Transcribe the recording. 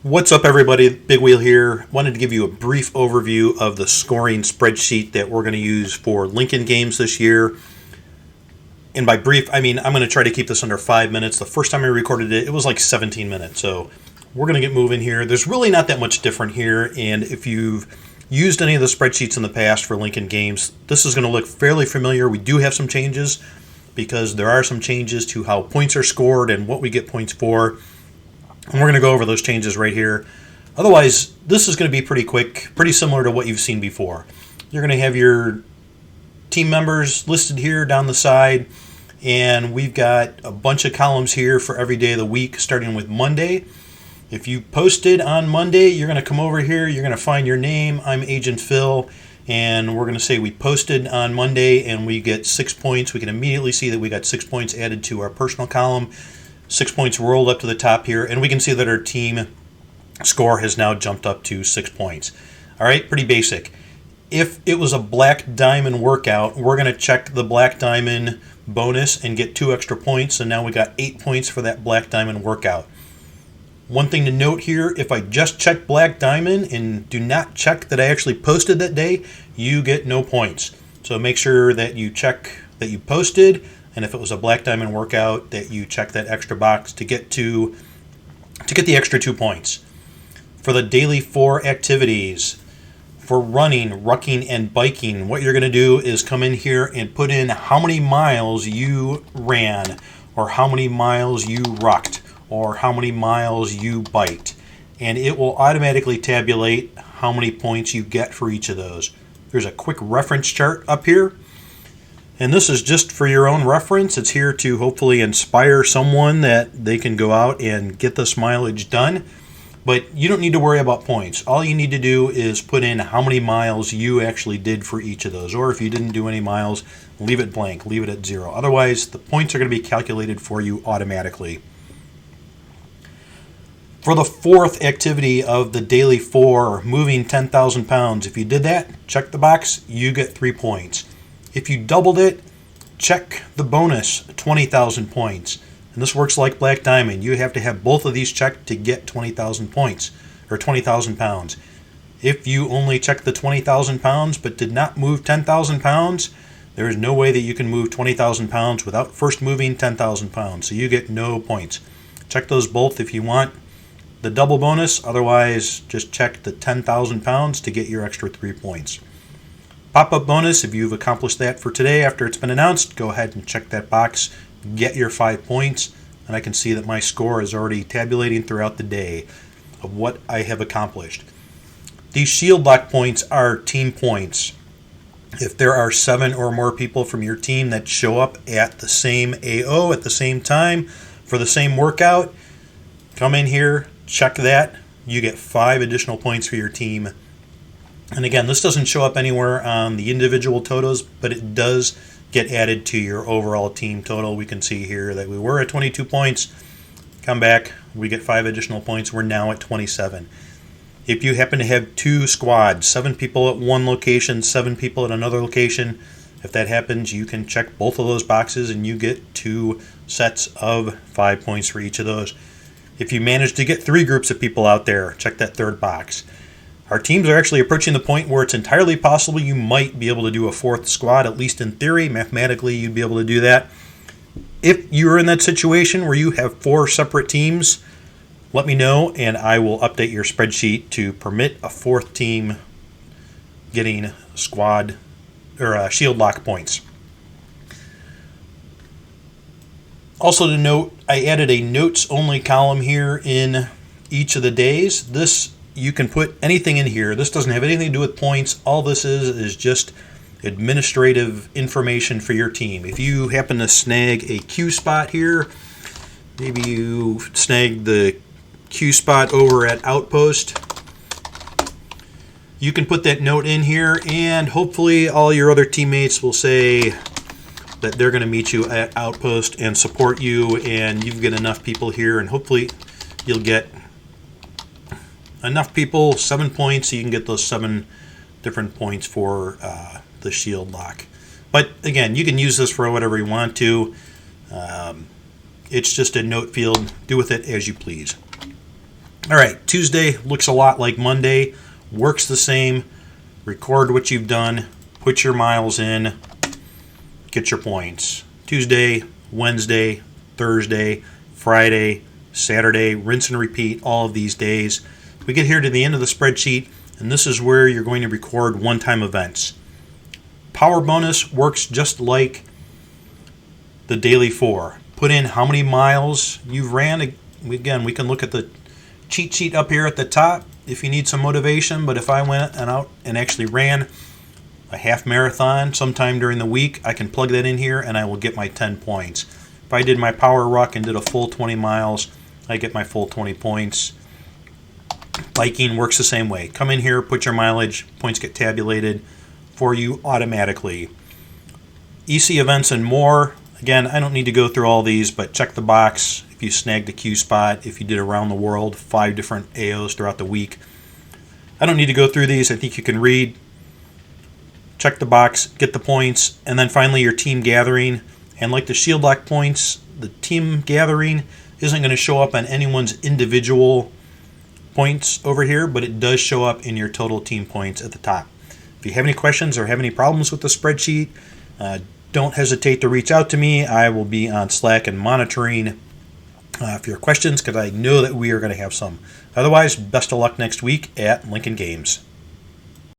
What's up, everybody? Big Wheel here. Wanted to give you a brief overview of the scoring spreadsheet that we're going to use for Lincoln games this year. And by brief, I mean I'm going to try to keep this under 5 minutes. The first time I recorded it, it was like 17 minutes. So we're going to get moving here. There's really not that much different here. And if you've used any of the spreadsheets in the past for Lincoln games, this is going to look fairly familiar. We do have some changes because there are some changes to how points are scored and what we get points for. And we're going to go over those changes right here. Otherwise, this is going to be pretty quick, pretty similar to what you've seen before. You're going to have your team members listed here down the side, and we've got a bunch of columns here for every day of the week, starting with Monday. If you posted on Monday, you're going to come over here, you're going to find your name. I'm Agent Phil, and we're going to say we posted on Monday, and we get 6 points. We can immediately see that we got 6 points added to our personal column. 6 points rolled up to the top here, and we can see that our team score has now jumped up to 6 points. All right, pretty basic. If it was a black diamond workout, we're going to check the black diamond bonus and get 2 extra points, and now we got 8 points for that black diamond workout. One thing to note here, if I just check black diamond and do not check that I actually posted that day, you get no points. So make sure that you check that you posted, and if it was a black diamond workout, that you check that extra box to get the extra 2 points. For the daily 4 activities, for running, rucking, and biking, what you're going to do is come in here and put in how many miles you ran, or how many miles you rucked, or how many miles you biked. And it will automatically tabulate how many points you get for each of those. There's a quick reference chart up here. And this is just for your own reference. It's here to hopefully inspire someone that they can go out and get this mileage done. But you don't need to worry about points. All you need to do is put in how many miles you actually did for each of those. Or if you didn't do any miles, leave it blank, leave it at 0. Otherwise, the points are going to be calculated for you automatically. For the 4th activity of the daily 4, moving 10,000 pounds, if you did that, check the box, you get 3 points. If you doubled it, check the bonus, 20,000 points. And this works like Black Diamond. You have to have both of these checked to get 20,000 points, or 20,000 pounds. If you only check the 20,000 pounds but did not move 10,000 pounds, there is no way that you can move 20,000 pounds without first moving 10,000 pounds. So you get no points. Check those both if you want the double bonus. Otherwise, just check the 10,000 pounds to get your extra 3 points. Pop-up bonus, if you've accomplished that for today after it's been announced, go ahead and check that box, get your 5 points, and I can see that my score is already tabulating throughout the day of what I have accomplished. These shield lock points are team points. If there are 7 or more people from your team that show up at the same AO at the same time for the same workout, come in here, check that, you get 5 additional points for your team. And again, this doesn't show up anywhere on the individual totals, but it does get added to your overall team total. We can see here that we were at 22 points. Come back, we get 5 additional points. We're now at 27. If you happen to have 2 squads, 7 people at one location, 7 people at another location, if that happens, you can check both of those boxes and you get 2 sets of 5 points for each of those. If you manage to get 3 groups of people out there, check that 3rd box. Our teams are actually approaching the point where it's entirely possible you might be able to do a 4th squad, at least in theory. Mathematically, you'd be able to do that. If you're in that situation where you have 4 separate teams, let me know, and I will update your spreadsheet to permit a 4th team getting squad or shield lock points. Also to note, I added a notes-only column here in each of the days. This you can put anything in here. This doesn't have anything to do with points. All this is just administrative information for your team. If you happen to snag a Q spot here, maybe you snagged the Q spot over at Outpost, you can put that note in here, and hopefully all your other teammates will say that they're going to meet you at Outpost and support you, and you've got enough people here, and hopefully you'll get enough people, 7 points, so you can get those 7 different points for the shield lock. But again, you can use this for whatever you want to. It's just a note field. Do with it as you please. All right, Tuesday looks a lot like Monday, works the same. Record what you've done, put your miles in, get your points. Tuesday, Wednesday, Thursday, Friday, Saturday, rinse and repeat all of these days. We get here to the end of the spreadsheet, and this is where you're going to record one-time events. Power bonus works just like the daily 4. Put in how many miles you've ran. Again, we can look at the cheat sheet up here at the top if you need some motivation, but if I went out and actually ran a half marathon sometime during the week, I can plug that in here and I will get my 10 points. If I did my power ruck and did a full 20 miles, I get my full 20 points. Biking works the same way. Come in here, put your mileage, points get tabulated for you automatically. EC events and more. Again, I don't need to go through all these, but check the box if you snagged a Q spot, if you did around the world, 5 different AOs throughout the week. I don't need to go through these. I think you can read, check the box, get the points, and then finally your team gathering. And like the Shield Lock points, the team gathering isn't going to show up on anyone's individual points over here, but it does show up in your total team points at the top. If you have any questions or have any problems with the spreadsheet, don't hesitate to reach out to me. I will be on Slack and monitoring for your questions because I know that we are going to have some. Otherwise, best of luck next week at Lincoln Games.